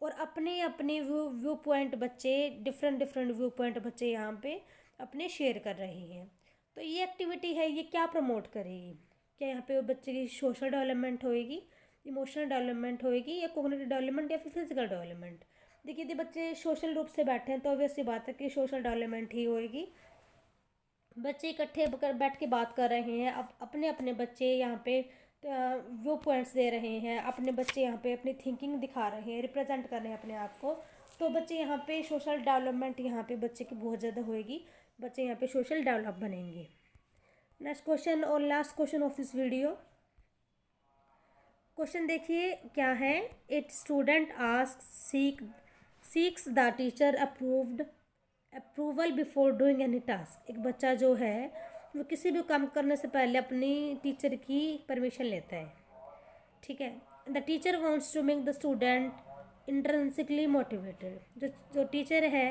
और अपने अपने व्यू पॉइंट बच्चे डिफरेंट व्यू पॉइंट बच्चे यहाँ पे अपने शेयर कर रहे हैं। तो ये एक्टिविटी है, ये क्या प्रमोट करेगी? क्या यहाँ पे बच्चे की सोशल डेवलपमेंट होएगी, इमोशनल डेवलपमेंट होएगी, या कोग्निटिव डेवलपमेंट, या फिर फिजिकल डेवलपमेंट? देखिए यदि बच्चे सोशल रूप से बैठे हैं तो ऑब्वियस सी बात है कि सोशल डेवलपमेंट ही होएगी। बच्चे इकट्ठे बैठ के बात कर रहे हैं, अपने अपने बच्चे यहाँ पे व्यू पॉइंट्स दे रहे हैं, अपने बच्चे यहाँ पे अपनी थिंकिंग दिखा रहे हैं, रिप्रेजेंट कर रहे हैं अपने आप को। तो बच्चे यहाँ पे सोशल डेवलपमेंट यहाँ पे बच्चे की बहुत ज़्यादा होएगी, बच्चे यहाँ पे सोशल डेवलप बनेंगे। नेक्स्ट क्वेश्चन और last question of this video. Question देखिए क्या है। It student ask seeks the teacher approval before doing any task. एक बच्चा जो है वो किसी भी काम करने से पहले अपनी टीचर की परमिशन लेता है, ठीक है। The teacher wants to make the student intrinsically motivated. जो टीचर है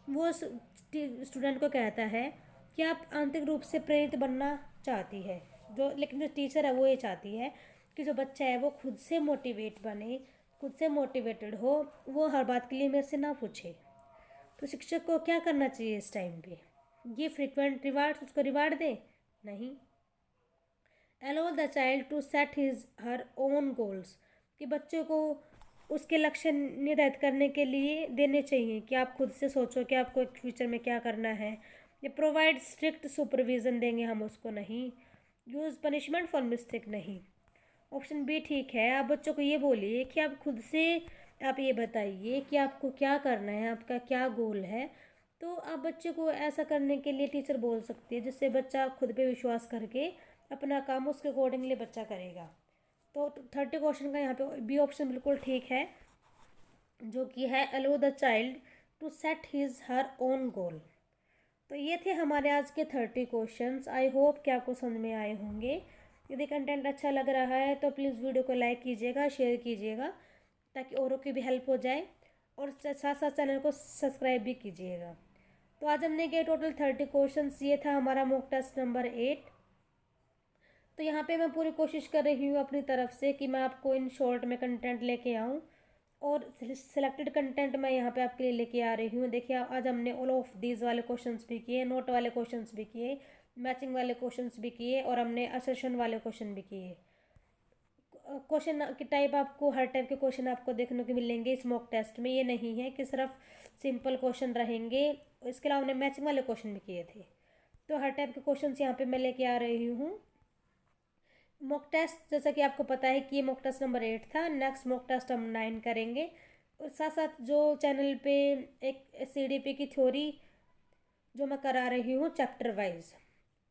वो स्टूडेंट को कहता है कि आप आंतरिक रूप से प्रेरित बनना चाहती है, लेकिन जो टीचर है वो ये चाहती है कि जो बच्चा है वो खुद से मोटिवेट बने, खुद से मोटिवेटेड हो, वो हर बात के लिए मेरे से ना पूछे। तो शिक्षक को क्या करना चाहिए इस टाइम पे? ये फ्रीक्वेंट रिवार्ड्स उसको रिवार्ड दे? नहीं। Allow the child to set his her own goals, कि बच्चे को उसके लक्ष्य निर्धारित करने के लिए देने चाहिए, कि आप खुद से सोचो कि आपको फ्यूचर में क्या करना है। ये प्रोवाइड स्ट्रिक्ट सुपरविज़न देंगे हम उसको? नहीं। Use punishment for mistake? नहीं। ऑप्शन बी ठीक है। आप बच्चों को ये बोलिए कि आप खुद से आप ये बताइए कि आपको क्या करना है, आपका क्या गोल है। तो आप बच्चे को ऐसा करने के लिए टीचर बोल सकती है, जिससे बच्चा खुद पे विश्वास करके अपना काम उसके अकॉर्डिंगली बच्चा करेगा। तो 30 क्वेश्चन का यहाँ पे बी ऑप्शन बिल्कुल ठीक है, जो कि है allow the child to set his her own goal. तो ये थे हमारे आज के 30 क्वेश्चंस। आई होप कि आपको समझ में आए होंगे। यदि कंटेंट अच्छा लग रहा है तो प्लीज़ वीडियो को लाइक कीजिएगा, शेयर कीजिएगा, ताकि औरों की भी हेल्प हो जाए, और साथ साथ चैनल को सब्सक्राइब भी कीजिएगा। तो आज हमने किए टोटल 30 क्वेश्चंस। ये था हमारा मॉक टेस्ट नंबर 8। तो यहाँ पे मैं पूरी कोशिश कर रही हूँ अपनी तरफ से कि मैं आपको इन शॉर्ट में कंटेंट लेके आऊँ, और सिलेक्टेड कंटेंट मैं यहाँ पे आपके लिए लेके आ रही हूँ। देखिए आज हमने ऑल ऑफ दीज वाले क्वेश्चंस भी किए, नोट वाले क्वेश्चंस भी किए, मैचिंग वाले क्वेश्चंस भी किए, और हमने असर्शन वाले क्वेश्चन भी किए। क्वेश्चन की टाइप आपको हर टाइप के क्वेश्चन आपको देखने को मिलेंगे इस मॉक टेस्ट में। ये नहीं है कि सिर्फ सिंपल क्वेश्चन रहेंगे, इसके अलावा हमने मैचिंग वाले क्वेश्चन भी किए थे। तो हर टाइप के क्वेश्चन यहाँ पे मैं लेके आ रही हूँ। मॉक टेस्ट जैसा कि आपको पता है कि ये मॉक टेस्ट नंबर 8 था। नेक्स्ट मॉक टेस्ट हम 9 करेंगे, और साथ साथ जो चैनल पे एक CDP की थ्योरी जो मैं करा रही हूँ चैप्टर वाइज,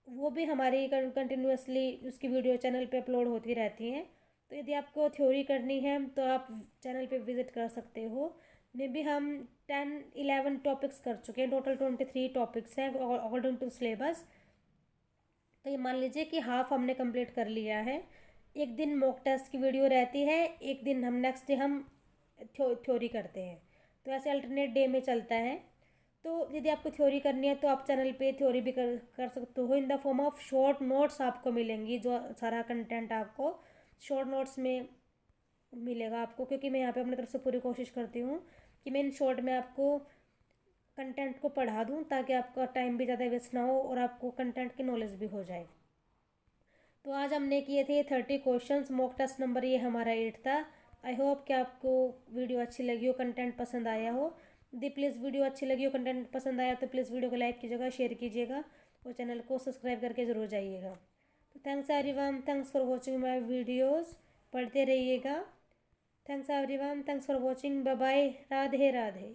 वो भी हमारी कंटिन्यूसली उसकी वीडियो चैनल पे अपलोड होती रहती हैं। तो यदि आपको थ्योरी करनी है तो आप चैनल पे विज़िट कर सकते हो। मे बी हम 10-11 टॉपिक्स कर चुके हैं, टोटल 23 टॉपिक्स हैं अकॉर्डिंग टू सिलेबस। तो ये मान लीजिए कि हाफ हमने कंप्लीट कर लिया है। एक दिन मॉक टेस्ट की वीडियो रहती है, एक दिन हम नेक्स्ट डे हम थ्योरी करते हैं। तो ऐसे अल्टरनेट डे में चलता है। तो यदि आपको थ्योरी करनी है तो आप चैनल पे थ्योरी भी कर सकते हो। In the form of short notes आपको मिलेंगी, जो सारा कंटेंट आपको शॉर्ट नोट्स में मिलेगा आपको, क्योंकि मैं यहाँ पे अपनी तरफ से पूरी कोशिश करती हूँ कि मैं इन शॉर्ट में आपको कंटेंट को पढ़ा दूँ, ताकि आपका टाइम भी ज़्यादा वेस्ट ना हो और आपको कंटेंट की नॉलेज भी हो जाए। तो आज हमने किए थे 30 क्वेश्चंस। मॉक टेस्ट नंबर ये हमारा 8 था। आई होप कि आपको वीडियो अच्छी लगी हो, कंटेंट पसंद आया हो। यदि प्लीज़ वीडियो अच्छी लगी हो, कंटेंट पसंद आया तो प्लीज़ वीडियो को लाइक कीजिएगा, शेयर कीजिएगा और चैनल को सब्सक्राइब करके ज़रूर जाइएगा। तो thanks everyone, thanks for watching my videos. पढ़ते रहिएगा। Thanks everyone, thanks for watching. Bye bye. Radhe Radhe.